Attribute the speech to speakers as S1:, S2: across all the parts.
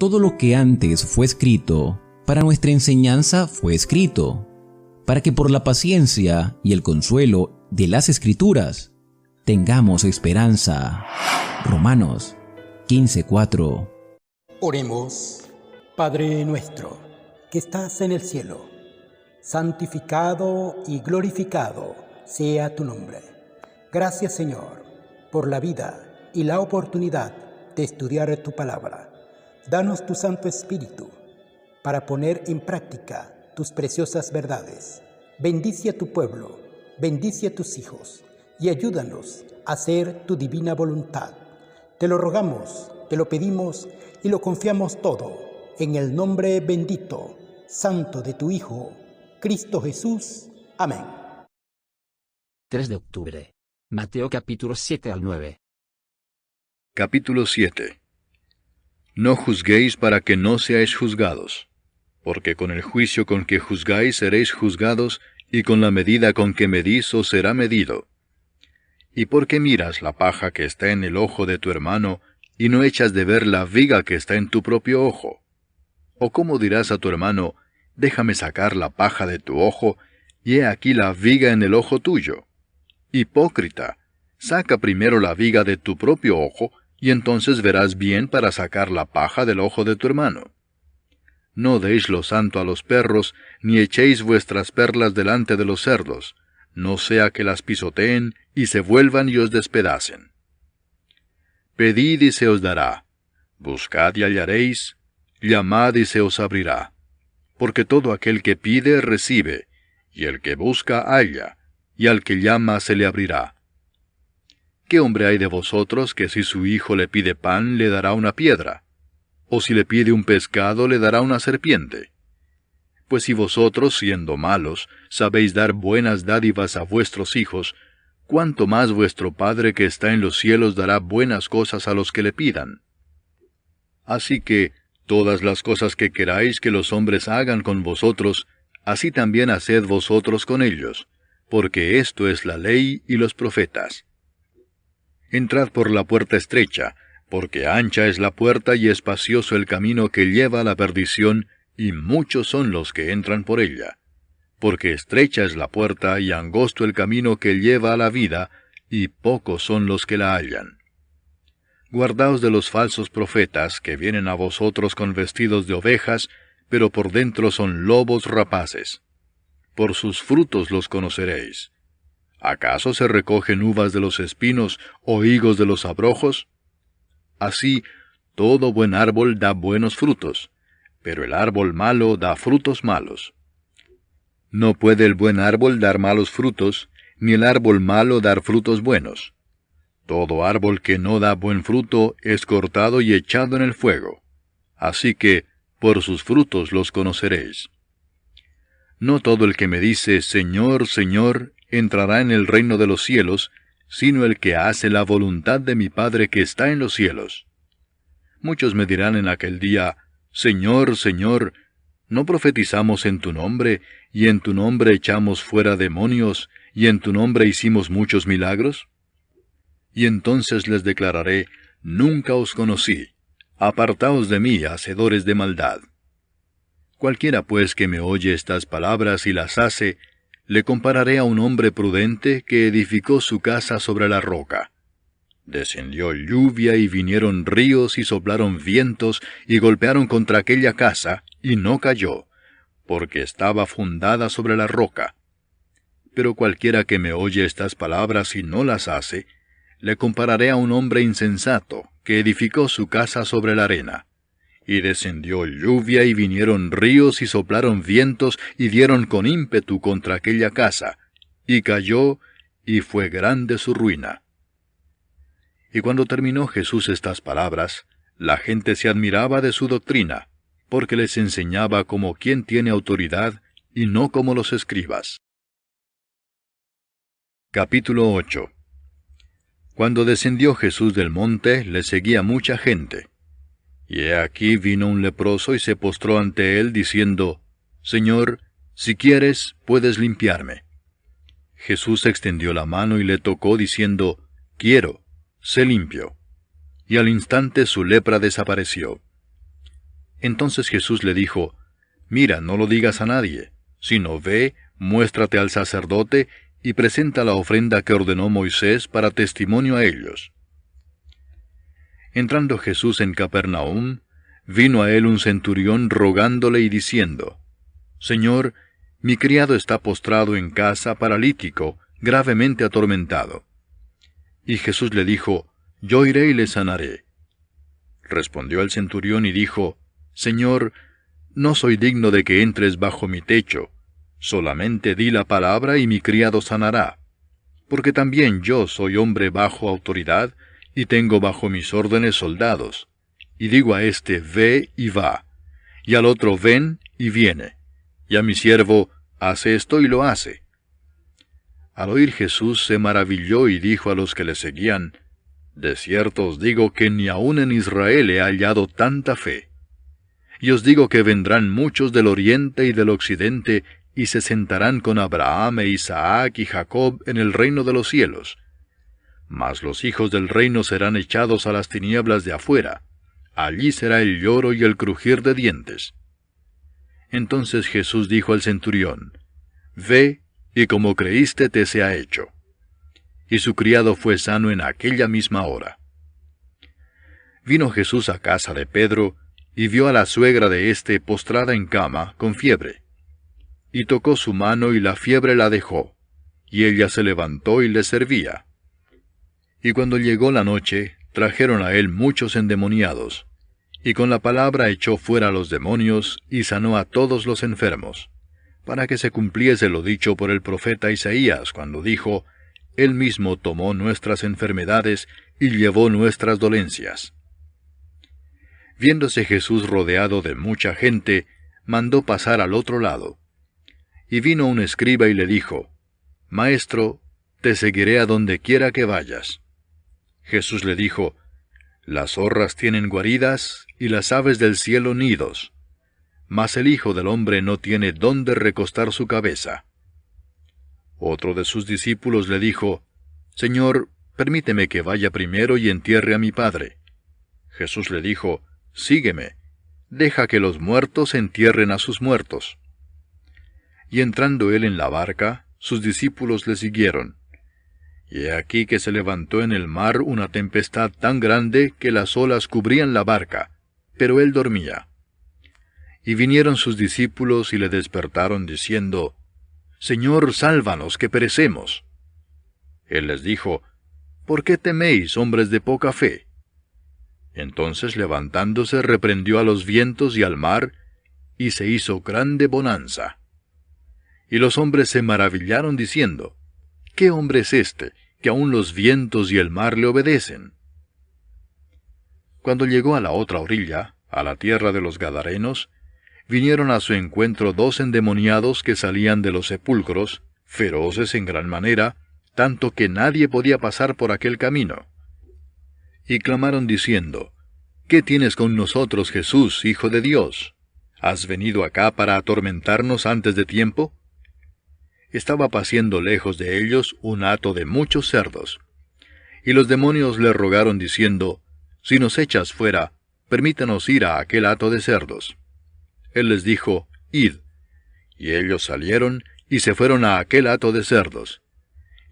S1: todo lo que antes fue escrito, para nuestra enseñanza fue escrito, para que por la paciencia y el consuelo de las Escrituras tengamos esperanza. Romanos 15:4.
S2: Oremos. Padre nuestro, que estás en el cielo, santificado y glorificado sea tu nombre. Gracias, Señor, por la vida y la oportunidad de estudiar tu palabra. Danos tu Santo Espíritu para poner en práctica tus preciosas verdades. Bendice a tu pueblo, bendice a tus hijos y ayúdanos a hacer tu divina voluntad. Te lo rogamos, te lo pedimos y lo confiamos todo en el nombre bendito, santo de tu Hijo, Cristo Jesús. Amén.
S3: 3 de octubre. Mateo capítulo 7 al 9.
S4: Capítulo 7. No juzguéis para que no seáis juzgados, porque con el juicio con que juzgáis seréis juzgados, y con la medida con que medís os será medido. ¿Y por qué miras la paja que está en el ojo de tu hermano, y no echas de ver la viga que está en tu propio ojo? ¿O cómo dirás a tu hermano, déjame sacar la paja de tu ojo, y he aquí la viga en el ojo tuyo? Hipócrita, saca primero la viga de tu propio ojo, y entonces verás bien para sacar la paja del ojo de tu hermano. No deis lo santo a los perros, ni echéis vuestras perlas delante de los cerdos, no sea que las pisoteen, y se vuelvan y os despedacen. Pedid y se os dará, buscad y hallaréis, llamad y se os abrirá. Porque todo aquel que pide, recibe, y el que busca, halla, y al que llama se le abrirá. ¿Qué hombre hay de vosotros que si su hijo le pide pan, le dará una piedra? ¿O si le pide un pescado, le dará una serpiente? Pues si vosotros, siendo malos, sabéis dar buenas dádivas a vuestros hijos, ¿cuánto más vuestro Padre que está en los cielos dará buenas cosas a los que le pidan? Así que, todas las cosas que queráis que los hombres hagan con vosotros, así también haced vosotros con ellos, porque esto es la ley y los profetas. Entrad por la puerta estrecha, porque ancha es la puerta y espacioso el camino que lleva a la perdición, y muchos son los que entran por ella. Porque estrecha es la puerta y angosto el camino que lleva a la vida, y pocos son los que la hallan. Guardaos de los falsos profetas que vienen a vosotros con vestidos de ovejas, pero por dentro son lobos rapaces. Por sus frutos los conoceréis. ¿Acaso se recogen uvas de los espinos o higos de los abrojos? Así, todo buen árbol da buenos frutos, pero el árbol malo da frutos malos. No puede el buen árbol dar malos frutos, ni el árbol malo dar frutos buenos. Todo árbol que no da buen fruto es cortado y echado en el fuego. Así que, por sus frutos los conoceréis. No todo el que me dice, Señor, Señor, entrará en el reino de los cielos, sino el que hace la voluntad de mi Padre que está en los cielos. Muchos me dirán en aquel día, Señor, Señor, ¿no profetizamos en tu nombre, y en tu nombre echamos fuera demonios, y en tu nombre hicimos muchos milagros? Y entonces les declararé, nunca os conocí, apartaos de mí, hacedores de maldad. Cualquiera pues que me oye estas palabras y las hace, le compararé a un hombre prudente que edificó su casa sobre la roca. Descendió lluvia y vinieron ríos y soplaron vientos y golpearon contra aquella casa, y no cayó, porque estaba fundada sobre la roca. Pero cualquiera que me oye estas palabras y no las hace, le compararé a un hombre insensato, que edificó su casa sobre la arena. Y descendió lluvia y vinieron ríos y soplaron vientos y dieron con ímpetu contra aquella casa, y cayó, y fue grande su ruina. Y cuando terminó Jesús estas palabras, la gente se admiraba de su doctrina, porque les enseñaba como quien tiene autoridad, y no como los escribas. Capítulo 8. Cuando descendió Jesús del monte, le seguía mucha gente. Y he aquí vino un leproso y se postró ante él, diciendo, Señor, si quieres, puedes limpiarme. Jesús extendió la mano y le tocó, diciendo, Quiero, sé limpio. Y al instante su lepra desapareció. Entonces Jesús le dijo, Mira, no lo digas a nadie, sino ve, muéstrate al sacerdote, y presenta la ofrenda que ordenó Moisés para testimonio a ellos. Entrando Jesús en Capernaum, vino a él un centurión rogándole y diciendo, Señor, mi criado está postrado en casa, paralítico, gravemente atormentado. Y Jesús le dijo, Yo iré y le sanaré. Respondió el centurión y dijo, Señor, no soy digno de que entres bajo mi techo, solamente di la palabra y mi criado sanará, porque también yo soy hombre bajo autoridad, y tengo bajo mis órdenes soldados, y digo a éste, ve y va, y al otro, ven y viene, y a mi siervo, hace esto y lo hace. Al oír Jesús se maravilló y dijo a los que le seguían, De cierto os digo que ni aun en Israel he hallado tanta fe. Y os digo que vendrán muchos del oriente y del occidente, y se sentarán con Abraham e Isaac y Jacob en el reino de los cielos. Mas los hijos del reino serán echados a las tinieblas de afuera. Allí será el lloro y el crujir de dientes. Entonces Jesús dijo al centurión, Ve, y como creíste te sea hecho. Y su criado fue sano en aquella misma hora. Vino Jesús a casa de Pedro, y vio a la suegra de éste postrada en cama, con fiebre. Y tocó su mano y la fiebre la dejó, y ella se levantó y le servía. Y cuando llegó la noche, trajeron a él muchos endemoniados, y con la palabra echó fuera a los demonios, y sanó a todos los enfermos, para que se cumpliese lo dicho por el profeta Isaías, cuando dijo, Él mismo tomó nuestras enfermedades, y llevó nuestras dolencias. Viéndose Jesús rodeado de mucha gente, mandó pasar al otro lado. Y vino un escriba y le dijo, Maestro, te seguiré a donde quiera que vayas. Jesús le dijo, Las zorras tienen guaridas, y las aves del cielo nidos, mas el Hijo del Hombre no tiene dónde recostar su cabeza. Otro de sus discípulos le dijo, Señor, permíteme que vaya primero y entierre a mi Padre. Jesús le dijo, Sígueme, deja que los muertos entierren a sus muertos. Y entrando él en la barca, sus discípulos le siguieron. Y he aquí que se levantó en el mar una tempestad tan grande que las olas cubrían la barca, pero él dormía. Y vinieron sus discípulos y le despertaron diciendo, Señor, sálvanos, que perecemos. Él les dijo, ¿Por qué teméis, hombres de poca fe? Entonces levantándose reprendió a los vientos y al mar, y se hizo grande bonanza. Y los hombres se maravillaron diciendo, ¿Qué hombre es este, que aun los vientos y el mar le obedecen? Cuando llegó a la otra orilla, a la tierra de los Gadarenos, vinieron a su encuentro 2 endemoniados que salían de los sepulcros, feroces en gran manera, tanto que nadie podía pasar por aquel camino. Y clamaron diciendo, ¿Qué tienes con nosotros, Jesús, Hijo de Dios? ¿Has venido acá para atormentarnos antes de tiempo? Estaba paciendo lejos de ellos un hato de muchos cerdos. Y los demonios le rogaron diciendo, Si nos echas fuera, permítanos ir a aquel hato de cerdos. Él les dijo, Id. Y ellos salieron y se fueron a aquel hato de cerdos.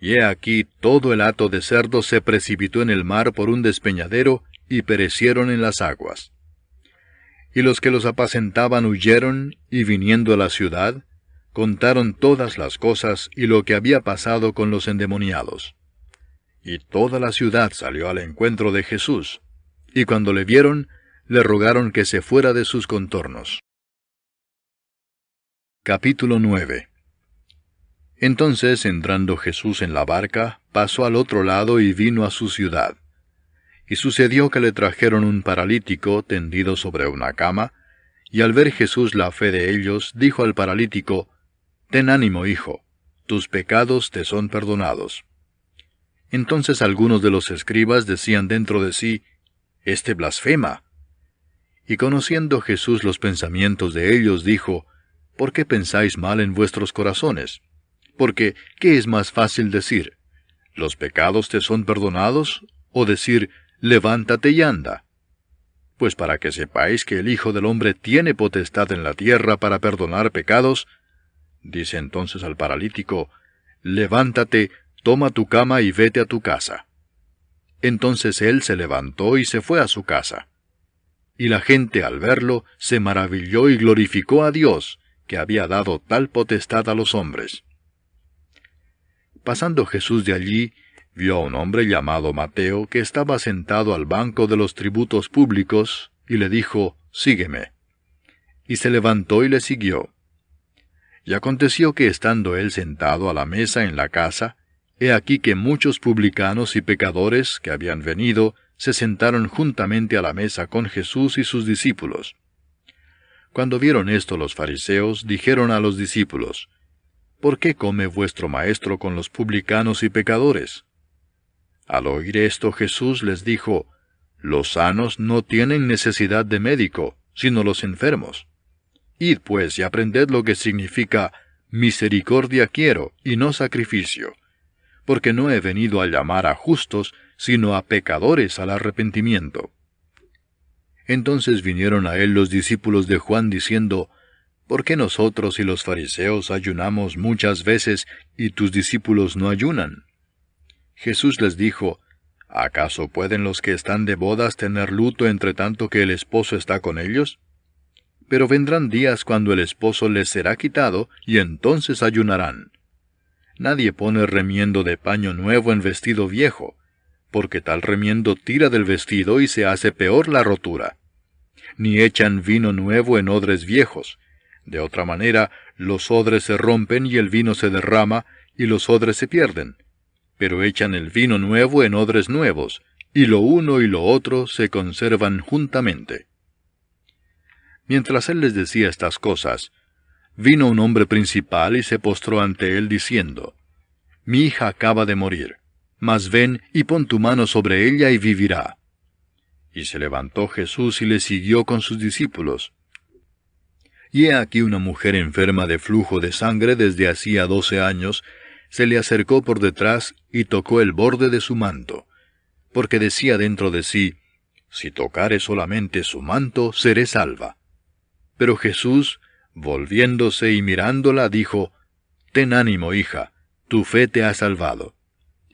S4: Y he aquí todo el hato de cerdos se precipitó en el mar por un despeñadero y perecieron en las aguas. Y los que los apacentaban huyeron, y viniendo a la ciudad, contaron todas las cosas y lo que había pasado con los endemoniados. Y toda la ciudad salió al encuentro de Jesús, y cuando le vieron, le rogaron que se fuera de sus contornos. Capítulo 9. Entonces, entrando Jesús en la barca, pasó al otro lado y vino a su ciudad. Y sucedió que le trajeron un paralítico tendido sobre una cama, y al ver Jesús la fe de ellos, dijo al paralítico, Ten ánimo, hijo, tus pecados te son perdonados. Entonces algunos de los escribas decían dentro de sí, Este blasfema. Y conociendo Jesús los pensamientos de ellos, dijo, ¿Por qué pensáis mal en vuestros corazones? Porque, ¿qué es más fácil decir? ¿Los pecados te son perdonados? ¿O decir, levántate y anda? Pues para que sepáis que el Hijo del Hombre tiene potestad en la tierra para perdonar pecados, dice entonces al paralítico, levántate, toma tu cama y vete a tu casa. Entonces él se levantó y se fue a su casa. Y la gente al verlo se maravilló y glorificó a Dios, que había dado tal potestad a los hombres. Pasando Jesús de allí, vio a un hombre llamado Mateo que estaba sentado al banco de los tributos públicos, y le dijo, sígueme. Y se levantó y le siguió. Y aconteció que estando él sentado a la mesa en la casa, he aquí que muchos publicanos y pecadores que habían venido se sentaron juntamente a la mesa con Jesús y sus discípulos. Cuando vieron esto los fariseos, dijeron a los discípulos, ¿por qué come vuestro maestro con los publicanos y pecadores? Al oír esto Jesús les dijo, los sanos no tienen necesidad de médico, sino los enfermos. Id pues y aprended lo que significa misericordia quiero y no sacrificio, porque no he venido a llamar a justos, sino a pecadores al arrepentimiento. Entonces vinieron a él los discípulos de Juan diciendo, ¿por qué nosotros y los fariseos ayunamos muchas veces y tus discípulos no ayunan? Jesús les dijo, ¿acaso pueden los que están de bodas tener luto entre tanto que el esposo está con ellos? Pero vendrán días cuando el esposo les será quitado, y entonces ayunarán. Nadie pone remiendo de paño nuevo en vestido viejo, porque tal remiendo tira del vestido y se hace peor la rotura. Ni echan vino nuevo en odres viejos. De otra manera, los odres se rompen y el vino se derrama, y los odres se pierden. Pero echan el vino nuevo en odres nuevos, y lo uno y lo otro se conservan juntamente. Mientras él les decía estas cosas, vino un hombre principal y se postró ante él diciendo, mi hija acaba de morir, mas ven y pon tu mano sobre ella y vivirá. Y se levantó Jesús y le siguió con sus discípulos. Y he aquí una mujer enferma de flujo de sangre desde hacía 12 años, se le acercó por detrás y tocó el borde de su manto, porque decía dentro de sí, si tocare solamente su manto, seré salva. Pero Jesús, volviéndose y mirándola, dijo, ten ánimo, hija, tu fe te ha salvado.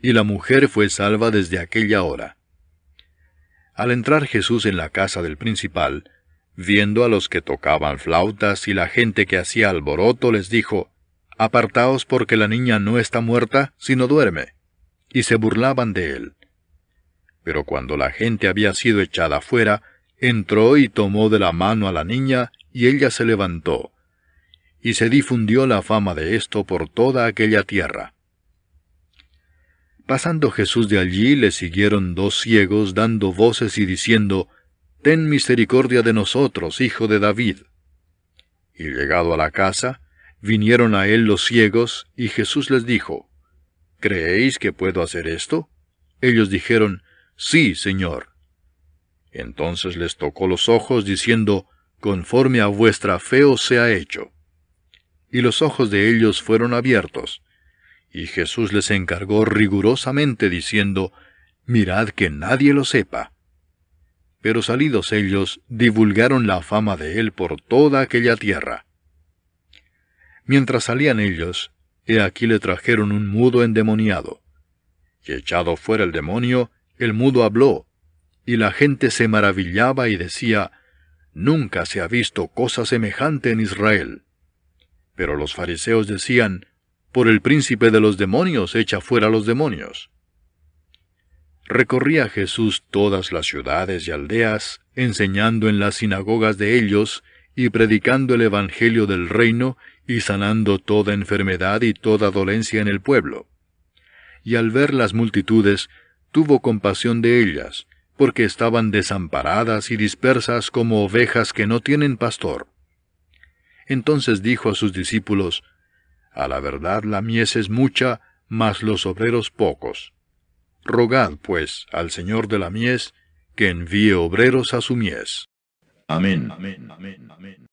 S4: Y la mujer fue salva desde aquella hora. Al entrar Jesús en la casa del principal, viendo a los que tocaban flautas y la gente que hacía alboroto, les dijo, apartaos porque la niña no está muerta, sino duerme. Y se burlaban de él. Pero cuando la gente había sido echada fuera, entró y tomó de la mano a la niña, y ella se levantó. Y se difundió la fama de esto por toda aquella tierra. Pasando Jesús de allí, le siguieron 2 ciegos, dando voces y diciendo, ten misericordia de nosotros, hijo de David. Y llegado a la casa, vinieron a él los ciegos, y Jesús les dijo, ¿creéis que puedo hacer esto? Ellos dijeron, sí, Señor. Entonces les tocó los ojos, diciendo, conforme a vuestra fe os sea hecho. Y los ojos de ellos fueron abiertos. Y Jesús les encargó rigurosamente, diciendo, mirad que nadie lo sepa. Pero salidos ellos, divulgaron la fama de él por toda aquella tierra. Mientras salían ellos, he aquí le trajeron un mudo endemoniado. Y echado fuera el demonio, el mudo habló, y la gente se maravillaba y decía, nunca se ha visto cosa semejante en Israel. Pero los fariseos decían, por el príncipe de los demonios echa fuera los demonios. Recorría Jesús todas las ciudades y aldeas, enseñando en las sinagogas de ellos, y predicando el evangelio del reino, y sanando toda enfermedad y toda dolencia en el pueblo. Y al ver las multitudes, tuvo compasión de ellas, porque estaban desamparadas y dispersas como ovejas que no tienen pastor. Entonces dijo a sus discípulos, a la verdad la mies es mucha, mas los obreros pocos. Rogad, pues, al Señor de la mies, que envíe obreros a su mies.
S5: Amén. Amén. Amén. Amén.